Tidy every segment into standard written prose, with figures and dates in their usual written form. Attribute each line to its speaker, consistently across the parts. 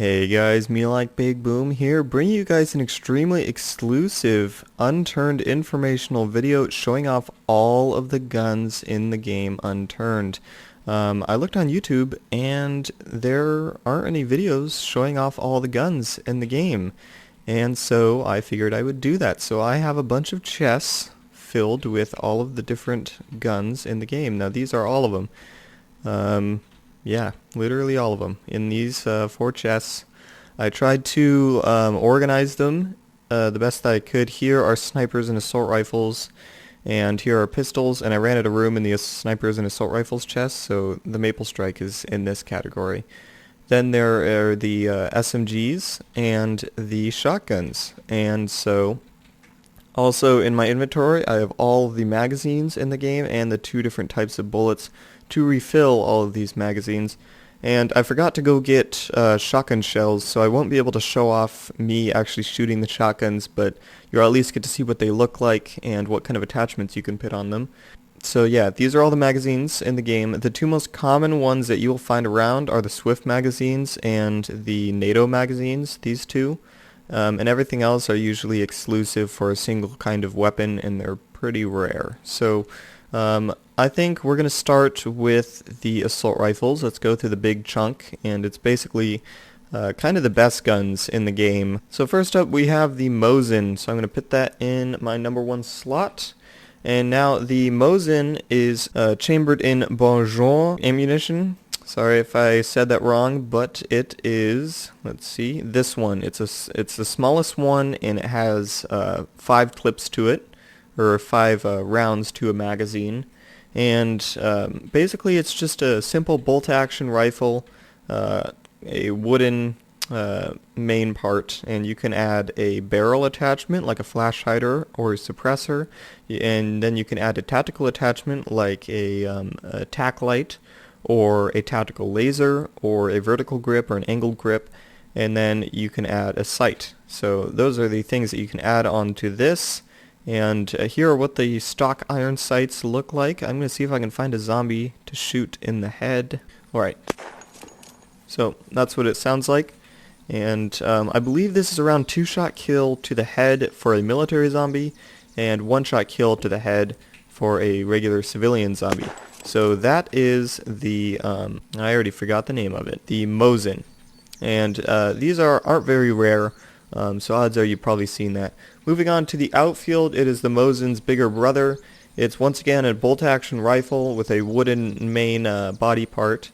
Speaker 1: Hey guys, MeLikeBigBoom here, bringing you guys an extremely exclusive, unturned informational video showing off all of the guns in the game Unturned. I looked on YouTube and there aren't any videos showing off all the guns in the game, and so I figured I would do that. So I have a bunch of chests filled with all of the different guns in the game. Now these are all of them. Yeah, literally all of them. In these 4 chests, I tried to organize them the best that I could. Here are snipers and assault rifles, and here are pistols, and I ran out of room in the snipers and assault rifles chest, so the Maple Strike is in this category. Then there are the SMGs and the shotguns, and so also in my inventory I have all of the magazines in the game and the 2 different types of bullets to refill all of these magazines. And I forgot to go get shotgun shells, so I won't be able to show off me actually shooting the shotguns, but you'll at least get to see what they look like and what kind of attachments you can put on them. So yeah, these are all the magazines in the game. The 2 most common ones that you will find around are the Swift magazines and the NATO magazines, these 2. And everything else are usually exclusive for a single kind of weapon, and they're pretty rare. So I think we're going to start with the assault rifles. Let's go through the big chunk, and it's basically kind of the best guns in the game. So first up we have the Mosin, so I'm going to put that in my number 1 slot. And now the Mosin is chambered in Bonjour ammunition. Sorry if I said that wrong, but it is, let's see, this one. It's the smallest one, and it has 5 clips to it, or 5 rounds to a magazine. And basically it's just a simple bolt-action rifle, a wooden main part, and you can add a barrel attachment like a flash hider or a suppressor, and then you can add a tactical attachment like a tack light or a tactical laser or a vertical grip or an angled grip, and then you can add a sight. So those are the things that you can add onto this. And here are what the stock iron sights look like. I'm going to see if I can find a zombie to shoot in the head. Alright, so that's what it sounds like. And I believe this is around 2-shot kill to the head for a military zombie, and 1-shot kill to the head for a regular civilian zombie. So that is the, I already forgot the name of it, the Mosin. And these aren't very rare, so odds are you've probably seen that. Moving on to the outfield, it is the Mosin's bigger brother. It's once again a bolt-action rifle with a wooden main body part,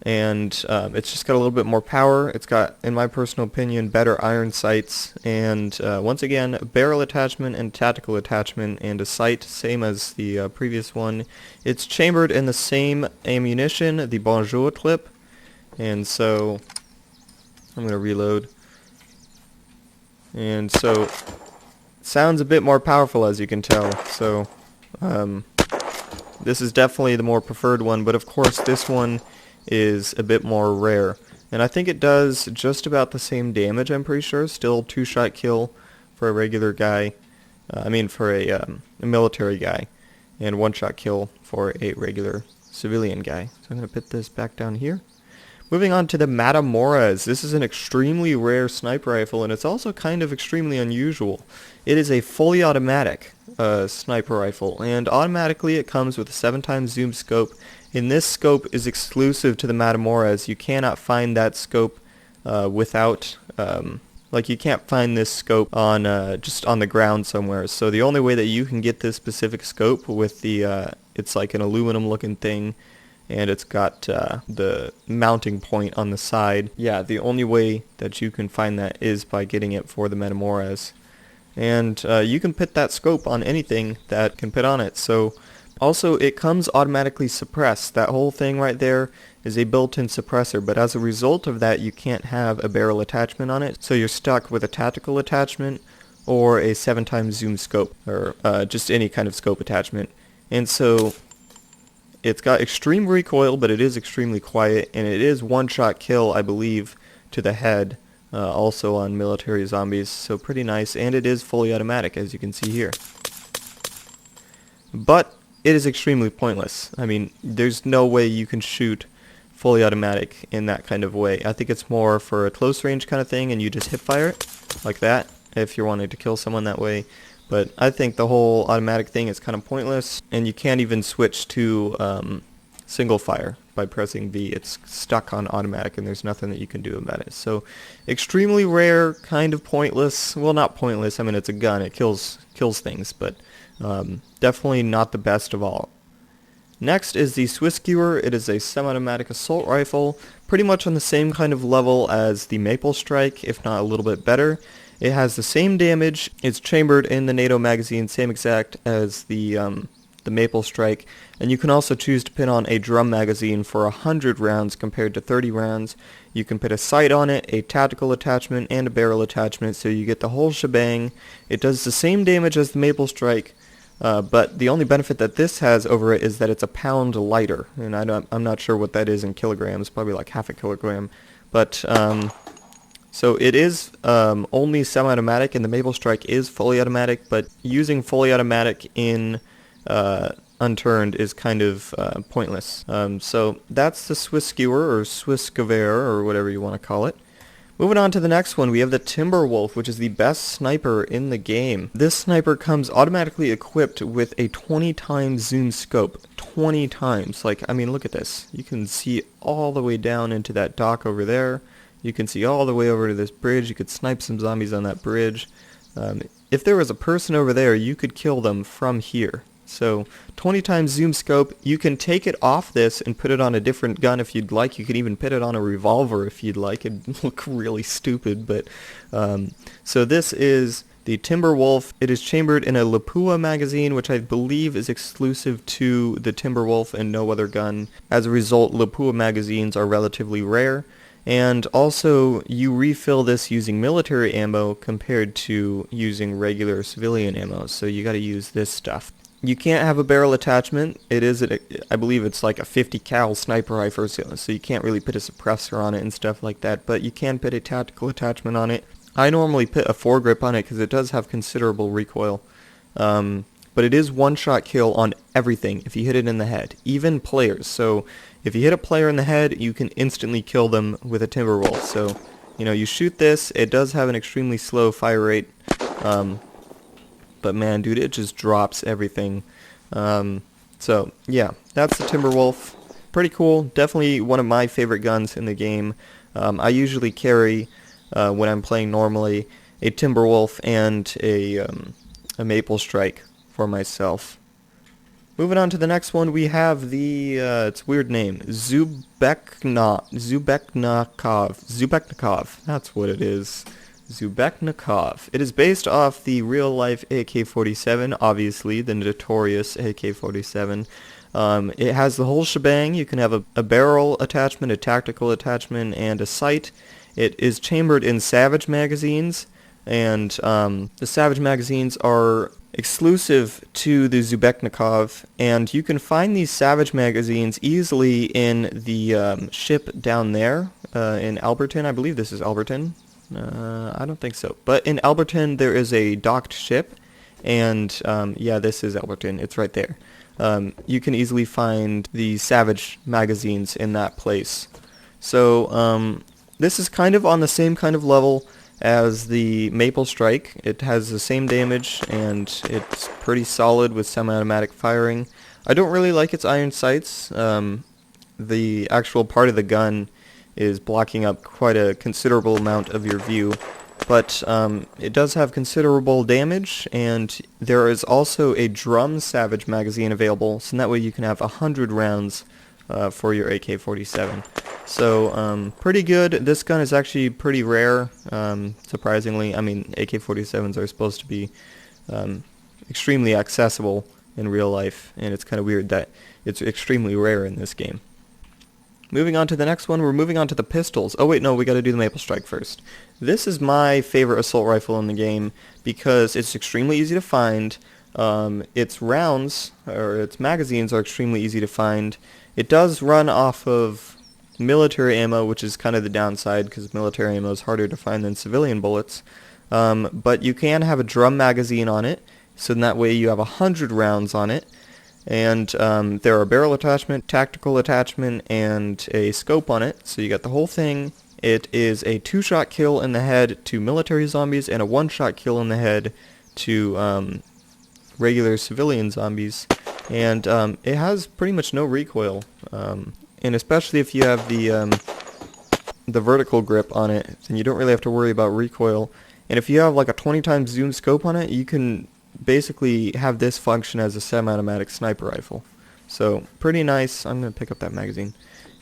Speaker 1: and it's just got a little bit more power. It's got, in my personal opinion, better iron sights, and once again, barrel attachment and tactical attachment, and a sight, same as the previous one. It's chambered in the same ammunition, the Bonjour clip, and so I'm going to reload. And so sounds a bit more powerful, as you can tell. So this is definitely the more preferred one, but of course this one is a bit more rare. And I think it does just about the same damage, I'm pretty sure. Still 2-shot kill for a regular guy. For a military guy. And 1-shot kill for a regular civilian guy. So I'm going to put this back down here. Moving on to the Mauras. This is an extremely rare sniper rifle, and it's also kind of extremely unusual. It is a fully automatic sniper rifle, and automatically it comes with a 7x zoom scope. And this scope is exclusive to the Mauras. You cannot find that scope without, you can't find this scope on just on the ground somewhere. So the only way that you can get this specific scope with the, it's like an aluminum looking thing, and it's got the mounting point on the side. Yeah, the only way that you can find that is by getting it for the Mauras. And you can put that scope on anything that can put on it. So also it comes automatically suppressed. That whole thing right there is a built-in suppressor, but as a result of that you can't have a barrel attachment on it. So you're stuck with a tactical attachment or a 7x zoom scope, or just any kind of scope attachment. And so it's got extreme recoil, but it is extremely quiet, and it is 1-shot kill, I believe, to the head, also on military zombies, so pretty nice, and it is fully automatic, as you can see here. But it is extremely pointless. I mean, there's no way you can shoot fully automatic in that kind of way. I think it's more for a close range kind of thing, and you just hip fire it like that if you're wanting to kill someone that way. But I think the whole automatic thing is kind of pointless, and you can't even switch to single fire by pressing V. It's stuck on automatic, and there's nothing that you can do about it. So extremely rare, kind of pointless. Well, not pointless. I mean, it's a gun. It kills things, but definitely not the best of all. Next is the Swiss Skewer. It is a semi-automatic assault rifle, pretty much on the same kind of level as the Maple Strike, if not a little bit better. It has the same damage. It's chambered in the NATO magazine, same exact as the Maple Strike, and you can also choose to put on a drum magazine for 100 rounds compared to 30 rounds. You can put a sight on it, a tactical attachment, and a barrel attachment, so you get the whole shebang. It does the same damage as the Maple Strike, but the only benefit that this has over it is that it's a pound lighter, and I'm not sure what that is in kilograms, probably like half a kilogram, but so it is only semi-automatic, and the Maple Strike is fully automatic, but using fully automatic in Unturned is kind of pointless. So that's the Swiss Skewer, or Swiss Gewehr, or whatever you want to call it. Moving on to the next one, we have the Timberwolf, which is the best sniper in the game. This sniper comes automatically equipped with a 20 times zoom scope. 20 times. Like, I mean, look at this. You can see all the way down into that dock over there. You can see all the way over to this bridge. You could snipe some zombies on that bridge. If there was a person over there, you could kill them from here. So 20 times zoom scope. You can take it off this and put it on a different gun if you'd like. You could even put it on a revolver if you'd like. It'd look really stupid, but so this is the Timberwolf. It is chambered in a Lapua magazine, which I believe is exclusive to the Timberwolf and no other gun. As a result, Lapua magazines are relatively rare. And also, you refill this using military ammo compared to using regular civilian ammo, so you gotta use this stuff. You can't have a barrel attachment. It is, I believe it's like a 50 cal sniper rifle, so you can't really put a suppressor on it and stuff like that, but you can put a tactical attachment on it. I normally put a foregrip on it because it does have considerable recoil. But it is one-shot kill on everything if you hit it in the head, even players. So if you hit a player in the head, you can instantly kill them with a Timberwolf. So, you know, you shoot this, it does have an extremely slow fire rate, but man, dude, it just drops everything. So, yeah, that's the Timberwolf. Pretty cool. Definitely one of my favorite guns in the game. I usually carry, when I'm playing normally, a Timberwolf and a Maple Strike for myself. Moving on to the next one, we have the, it's a weird name, Zubeknikov, that's what it is, Zubeknikov. It is based off the real-life AK-47, obviously, the notorious AK-47. It has the whole shebang. You can have a barrel attachment, a tactical attachment, and a sight. It is chambered in Savage magazines, and the Savage magazines are exclusive to the Zubeknikov, and you can find these Savage magazines easily in the ship down there in Alberton. I believe this is Alberton. I don't think so. But in Alberton there is a docked ship, and yeah, this is Alberton. It's right there. You can easily find the Savage magazines in that place. So this is kind of on the same kind of level as the Maple Strike. It has the same damage, and it's pretty solid with semi-automatic firing. I don't really like its iron sights. The actual part of the gun is blocking up quite a considerable amount of your view, but it does have considerable damage, and there is also a drum Savage magazine available, so that way you can have 100 rounds for your AK-47. So, pretty good. This gun is actually pretty rare, surprisingly. I mean, AK-47s are supposed to be extremely accessible in real life, and it's kind of weird that it's extremely rare in this game. Moving on to the next one, we're moving on to the pistols. Oh wait, no, we gotta do the Maple Strike first. This is my favorite assault rifle in the game because it's extremely easy to find. Its rounds, or its magazines, are extremely easy to find. It does run off of military ammo, which is kind of the downside because military ammo is harder to find than civilian bullets. But you can have a drum magazine on it, so in that way you have 100 rounds on it. And there are barrel attachment, tactical attachment, and a scope on it. So you got the whole thing. It is a 2-shot kill in the head to military zombies and a 1-shot kill in the head to regular civilian zombies. And it has pretty much no recoil. And especially if you have the vertical grip on it, then you don't really have to worry about recoil. And if you have like a 20 times zoom scope on it, you can basically have this function as a semi-automatic sniper rifle. So pretty nice. I'm going to pick up that magazine.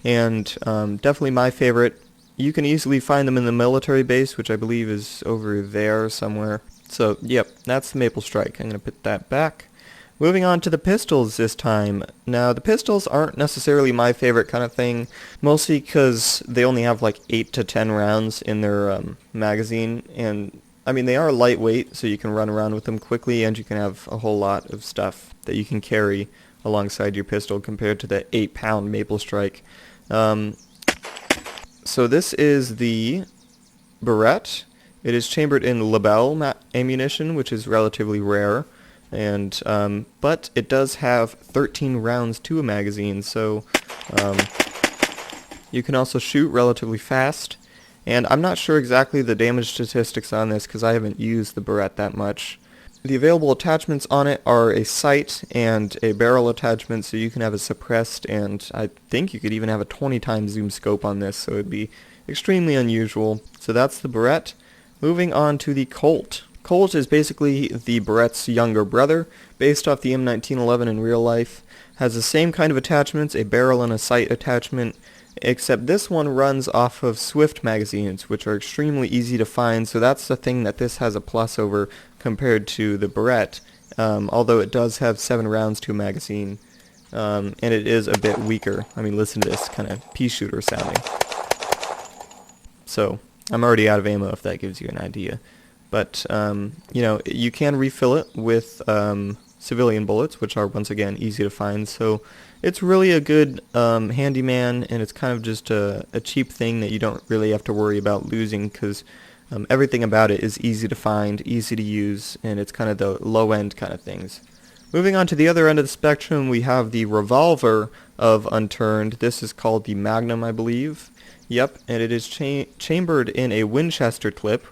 Speaker 1: And definitely my favorite. You can easily find them in the military base, which I believe is over there somewhere. So yep, that's the Maple Strike. I'm going to put that back. Moving on to the pistols this time. Now the pistols aren't necessarily my favorite kind of thing, mostly because they only have like 8 to 10 rounds in their magazine, and I mean they are lightweight, so you can run around with them quickly, and you can have a whole lot of stuff that you can carry alongside your pistol compared to the 8-pound Maple Strike. So this is the Barrette. It is chambered in Lebel ammunition, which is relatively rare. And but it does have 13 rounds to a magazine, so you can also shoot relatively fast. And I'm not sure exactly the damage statistics on this because I haven't used the Barrette that much. The available attachments on it are a sight and a barrel attachment, so you can have it suppressed, and I think you could even have a 20 times zoom scope on this, so it'd be extremely unusual. So that's the Barrette. Moving on to the Colt. Colt is basically the Barrette's younger brother, based off the M1911 in real life. Has the same kind of attachments, a barrel and a sight attachment, except this one runs off of Swift magazines, which are extremely easy to find, so that's the thing that this has a plus over compared to the Barrette, although it does have 7 rounds to a magazine, and it is a bit weaker. I mean, listen to this kind of pea shooter sounding. So, I'm already out of ammo if that gives you an idea. But, you know, you can refill it with civilian bullets, which are, once again, easy to find. So it's really a good handyman, and it's kind of just a cheap thing that you don't really have to worry about losing, because everything about it is easy to find, easy to use, and it's kind of the low-end kind of things. Moving on to the other end of the spectrum, we have the revolver of Unturned. This is called the Magnum, I believe. Yep, and it is chambered in a Winchester clip,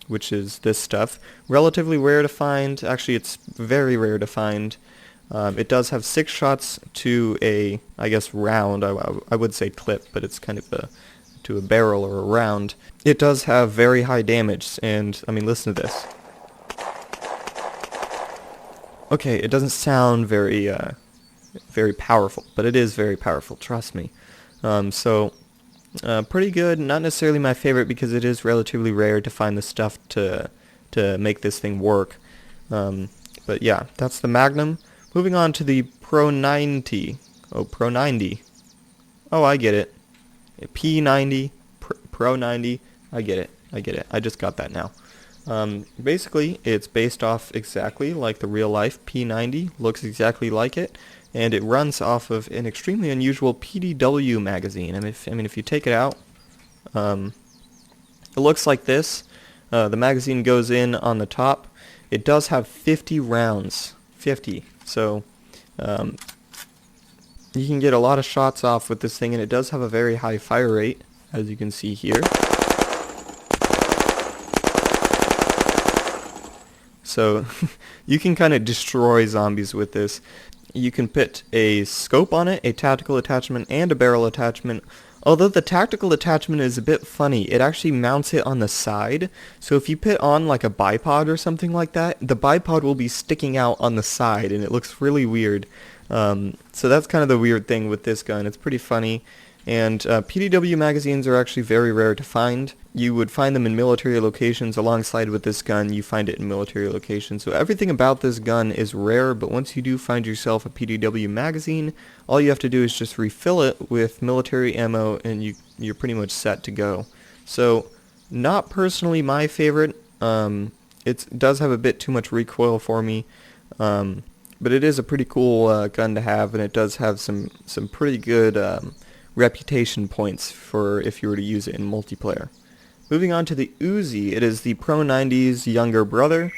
Speaker 1: which is this stuff. Relatively rare to find. Actually, it's very rare to find. It does have 6 shots to a, I guess, round. I would say clip, but it's kind of to a barrel or a round. It does have very high damage, and, I mean, listen to this. Okay, it doesn't sound very powerful, but it is very powerful, trust me. Pretty good, not necessarily my favorite because it is relatively rare to find the stuff to make this thing work. But yeah, that's the Magnum. Moving on to the Pro 90. Oh, Pro 90. Oh, I get it. P90, Pro 90. I get it. I just got that now. Basically, it's based off exactly like the real life P90. Looks exactly like it. And it runs off of an extremely unusual PDW magazine. I mean, if you take it out, it looks like this. The magazine goes in on the top. It does have 50 rounds. 50. So, you can get a lot of shots off with this thing, and it does have a very high fire rate, as you can see here. So, you can kind of destroy zombies with this. You can put a scope on it, a tactical attachment, and a barrel attachment. Although the tactical attachment is a bit funny, it actually mounts it on the side. So if you put on like a bipod or something like that, the bipod will be sticking out on the side, and it looks really weird. So that's kind of the weird thing with this gun. It's pretty funny. And PDW magazines are actually very rare to find. You would find them in military locations alongside with this gun. You find it in military locations. So everything about this gun is rare, but once you do find yourself a PDW magazine, all you have to do is just refill it with military ammo, and you're pretty much set to go. So not personally my favorite. It does have a bit too much recoil for me. But it is a pretty cool gun to have, and it does have some pretty good reputation points for if you were to use it in multiplayer. Moving on to the Uzi, it is the Pro 90's younger brother.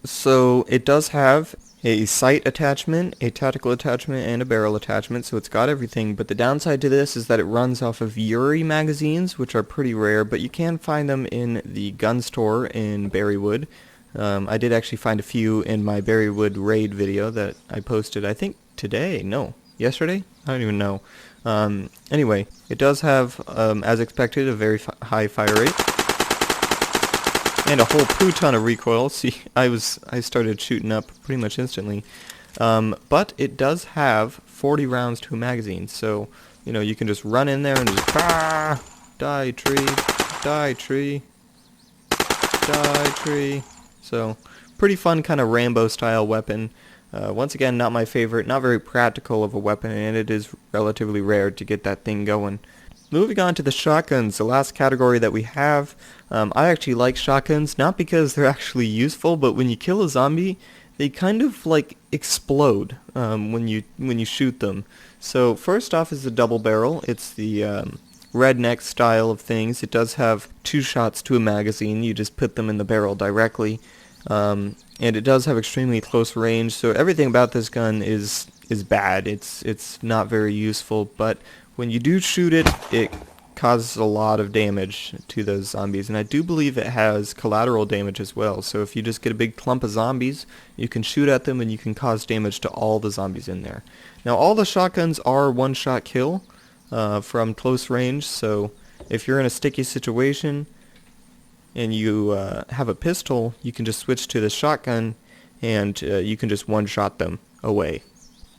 Speaker 1: So it does have a sight attachment, a tactical attachment, and a barrel attachment, so it's got everything. But the downside to this is that it runs off of Yuri magazines, which are pretty rare, but you can find them in the gun store in Berrywood. I did actually find a few in my Berrywood raid video that I posted, I think today, no, yesterday? I don't even know. Anyway, it does have, as expected, a very high fire rate. And a whole poo ton of recoil. See, I started shooting up pretty much instantly. But it does have 40 rounds to a magazine, so you know you can just run in there and just die tree, die tree, die tree. So pretty fun kind of Rambo style weapon. Once again, not my favorite, not very practical of a weapon, and it is relatively rare to get that thing going. Moving on to the shotguns, the last category that we have. I actually like shotguns, not because they're actually useful, but when you kill a zombie, they kind of like explode when you shoot them. So first off is the double barrel. It's the redneck style of things. It does have 2 shots to a magazine. You just put them in the barrel directly. And it does have extremely close range, so everything about this gun is bad. It's not very useful, but when you do shoot it, it causes a lot of damage to those zombies, and I do believe it has collateral damage as well. So if you just get a big clump of zombies, you can shoot at them and you can cause damage to all the zombies in there. Now all the shotguns are one-shot kill from close range, so if you're in a sticky situation and you have a pistol, you can just switch to the shotgun and you can just one-shot them away.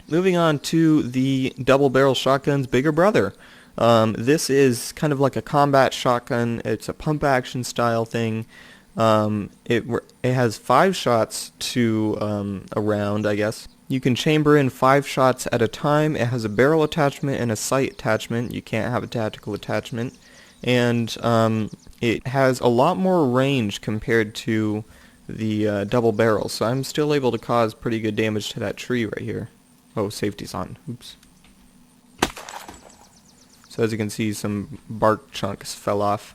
Speaker 1: Moving on to the double barrel shotgun's bigger brother. This is kind of like a combat shotgun. It's a pump action style thing. It has 5 shots to a round, I guess. You can chamber in 5 shots at a time. It has a barrel attachment and a sight attachment. You can't have a tactical attachment. And it has a lot more range compared to the double barrel. So I'm still able to cause pretty good damage to that tree right here. Oh, safety's on. Oops. So as you can see, some bark chunks fell off.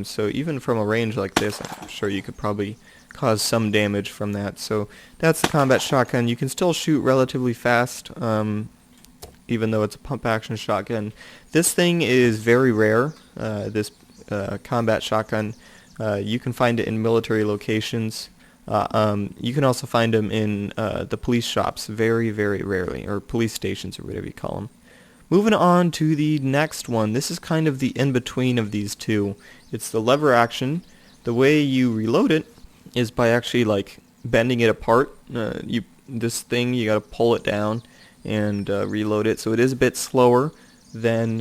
Speaker 1: So even from a range like this, I'm sure you could probably cause some damage from that. So that's the combat shotgun. You can still shoot relatively fast, even though it's a pump action shotgun. This thing is very rare, this combat shotgun. You can find it in military locations. You can also find them in the police shops very, very rarely, or police stations or whatever you call them. Moving on to the next one. This is kind of the in-between of these two. It's the lever action. The way you reload it is by actually like bending it apart. This thing, you gotta pull it down and reload it. So it is a bit slower than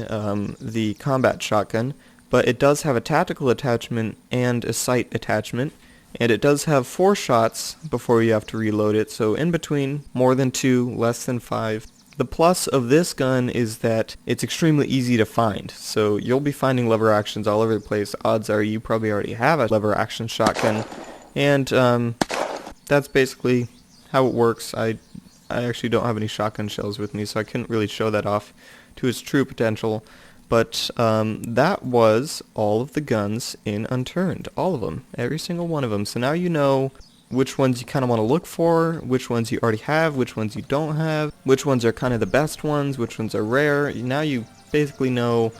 Speaker 1: the combat shotgun, but it does have a tactical attachment and a sight attachment. And it does have 4 shots before you have to reload it, so in between, more than 2, less than 5. The plus of this gun is that it's extremely easy to find, so you'll be finding lever actions all over the place. Odds are you probably already have a lever action shotgun, and that's basically how it works. I actually don't have any shotgun shells with me, so I couldn't really show that off to its true potential. But that was all of the guns in Unturned. All of them. Every single one of them. So now you know which ones you kind of want to look for, which ones you already have, which ones you don't have, which ones are kind of the best ones, which ones are rare. Now you basically know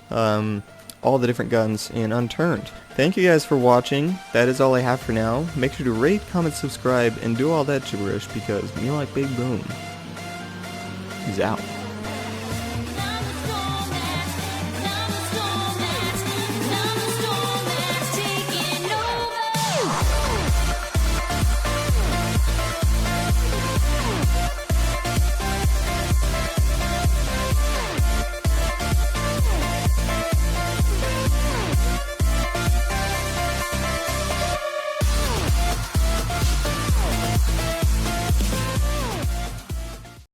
Speaker 1: all the different guns in Unturned. Thank you guys for watching. That is all I have for now. Make sure to rate, comment, subscribe, and do all that gibberish because me like Big Boom is out.